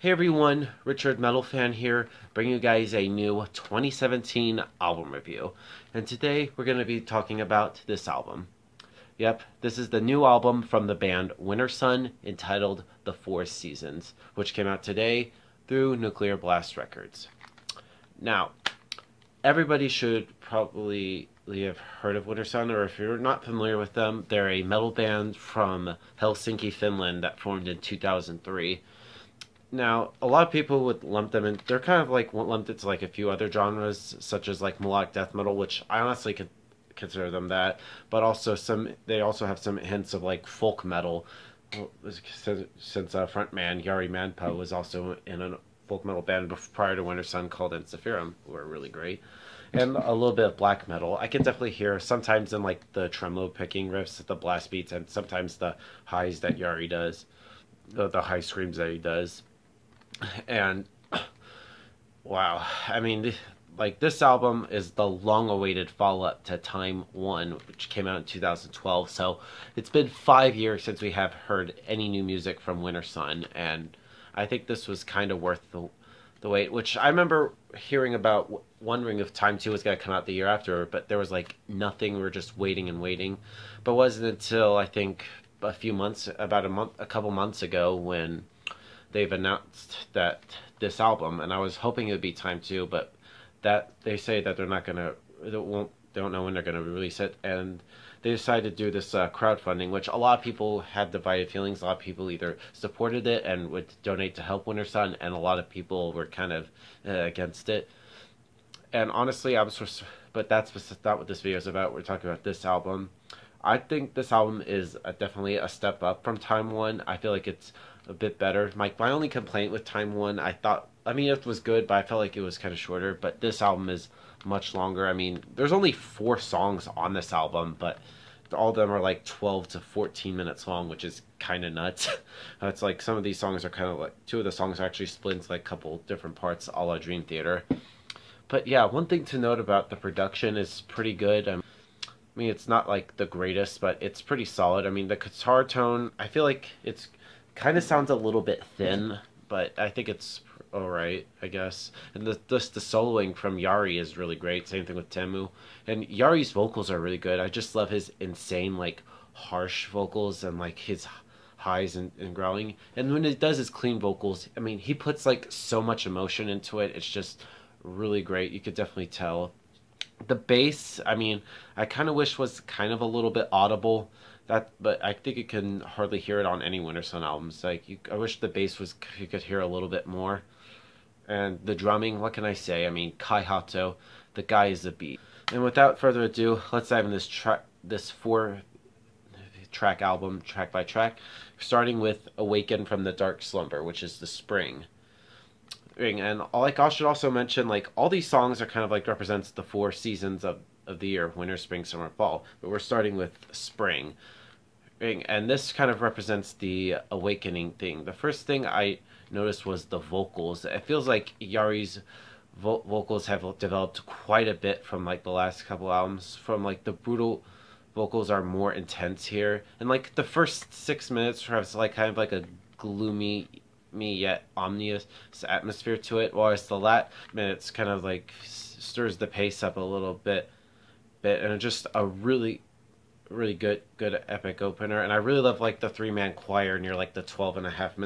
Hey everyone, Richard Metal Fan here, bringing you guys a new 2017 album review. And today we're going to be talking about this album. Yep, this is the new album from the band Wintersun entitled The Four Seasons, which came out today through Nuclear Blast Records. Now, everybody should probably have heard of Wintersun, or if you're not familiar with them, they're a metal band from Helsinki, Finland that formed in 2003. Now, a lot of people would lump them in. They're kind of like lumped into like a few other genres, such as like melodic death metal, which I honestly could consider them that. But also they also have some hints of like folk metal, since frontman Jari Manpää was also in a folk metal band prior to Wintersun called Ensiferum, who were really great, and a little bit of black metal. I can definitely hear sometimes in like the tremolo picking riffs, the blast beats, and sometimes the highs that Jari does, the high screams that he does. And wow, I mean, like this album is the long-awaited follow-up to Time 1, which came out in 2012. So it's been 5 years since we have heard any new music from Wintersun, and I think this was kind of worth the wait. Which I remember hearing about, wondering if Time 2 was going to come out the year after, but there was like nothing. We were just waiting and waiting. But it wasn't until I think a couple months ago when they've announced that this album, and I was hoping it would be Time 2, but that they say that they don't know when they're gonna release it, and they decided to do this crowdfunding, which a lot of people had divided feelings. A lot of people either supported it and would donate to help Wintersun, and a lot of people were kind of against it. And honestly, but that's not what this video is about. We're talking about this album. I think this album is definitely a step up from Time 1. I feel like it's a bit better. My only complaint with Time 1, I mean, it was good, but I felt like it was kind of shorter. But this album is much longer. I mean, there's only 4 songs on this album, but all of them are like 12 to 14 minutes long, which is kind of nuts. It's like some of these songs are kind of like, 2 of the songs are actually split into like a couple different parts, a la Dream Theater. But yeah, one thing to note about the production is pretty good. I mean, it's not like the greatest, but it's pretty solid. I mean, the guitar tone, I feel like it's kind of sounds a little bit thin, but I think it's alright, I guess. And the soloing from Jari is really great. Same thing with Teemu. And Yari's vocals are really good. I just love his insane, like, harsh vocals and, like, his highs and growling. And when he does his clean vocals, I mean, he puts, like, so much emotion into it. It's just really great. You could definitely tell. The bass, I mean, I kind of wish was kind of a little bit audible. But I think you can hardly hear it on any Wintersun albums. Like, I wish the bass you could hear a little bit more. And the drumming, what can I say? I mean, Kai Hato, the guy is a beast. And without further ado, let's dive in this 4-track album, track by track, starting with Awaken from the Dark Slumber, which is the spring. And I should also mention, like, all these songs are kind of like represents the 4 seasons of the year: winter, spring, summer, fall. But we're starting with spring. And this kind of represents the awakening thing. The first thing I noticed was the vocals. It feels like Yari's vocals have developed quite a bit from like the last couple albums. From like the brutal vocals are more intense here, and like the first 6 minutes has like kind of like a gloomy yet ominous atmosphere to it, whereas the last minutes kind of like stirs the pace up a little bit, and it's just a really good epic opener. And I really love like the 3-man choir near like the 12.5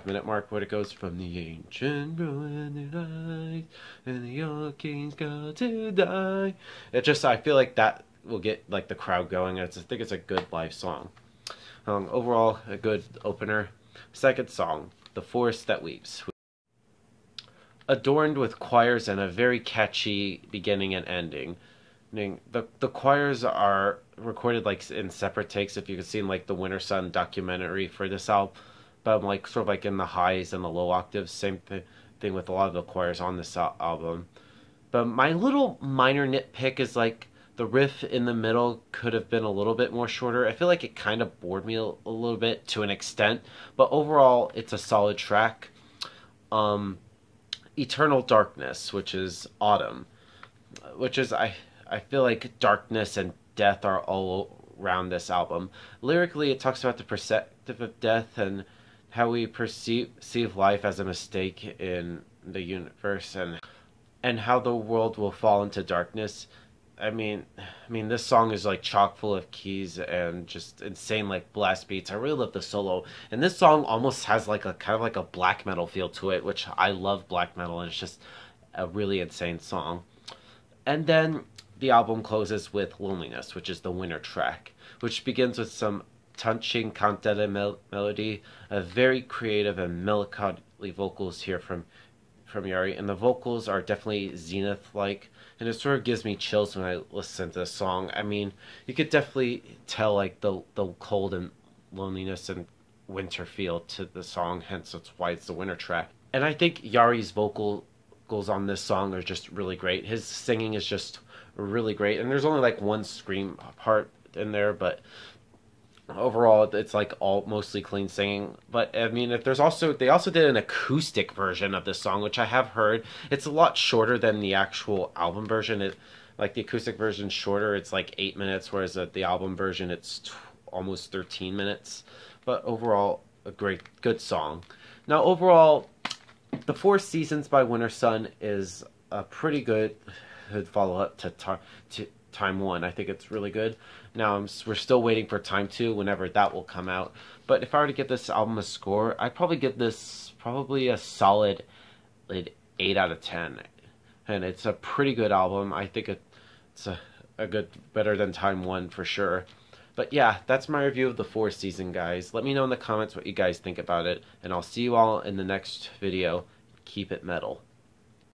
minute mark, where it goes from the ancient ruined light and the young king's got to die. I feel like that will get like the crowd going. I think it's a good live song. Overall, a good opener. Second song, The Forest That Weeps. Adorned with choirs and a very catchy beginning and ending. The choirs are recorded like in separate takes. If you could see in like the Wintersun documentary for this album, but like sort of like in the highs and the low octaves. Same thing with a lot of the choirs on this album. But my little minor nitpick is like the riff in the middle could have been a little bit more shorter. I feel like it kind of bored me a little bit to an extent, but overall it's a solid track. Eternal Darkness, which is autumn, which is I feel like darkness and death are all around this album. Lyrically, it talks about the perspective of death and how we perceive life as a mistake in the universe, and how the world will fall into darkness. I mean, this song is like chock full of keys and just insane like blast beats. I really love the solo, and this song almost has like a kind of like a black metal feel to it, which I love black metal, and it's just a really insane song. And then the album closes with Loneliness, which is the winner track, which begins with some touching cantata melody, a very creative and melancholy vocals here from Yari, and the vocals are definitely Zenith-like, and it sort of gives me chills when I listen to the song. I mean, you could definitely tell like the cold and loneliness and winter feel to the song, hence that's why it's the winter track. And I think Yari's vocals on this song are just really great. His singing is just really great, and there's only like one scream part in there, but overall it's like all mostly clean singing. But I mean, if they also did an acoustic version of this song, which I have heard. It's a lot shorter than the actual album version. Like the acoustic version's shorter, it's like 8 minutes, whereas at the album version it's almost 13 minutes. But overall, a good song. Now overall, the Four Seasons by Wintersun is a pretty good follow-up to Time 1. I think it's really good. Now we're still waiting for Time 2, whenever that will come out. But if I were to give this album a score, I'd probably give this a solid 8 out of 10. And it's a pretty good album. I think it's a good, better than Time 1 for sure. But yeah, that's my review of the Four Seasons, guys. Let me know in the comments what you guys think about it, and I'll see you all in the next video. Keep it metal.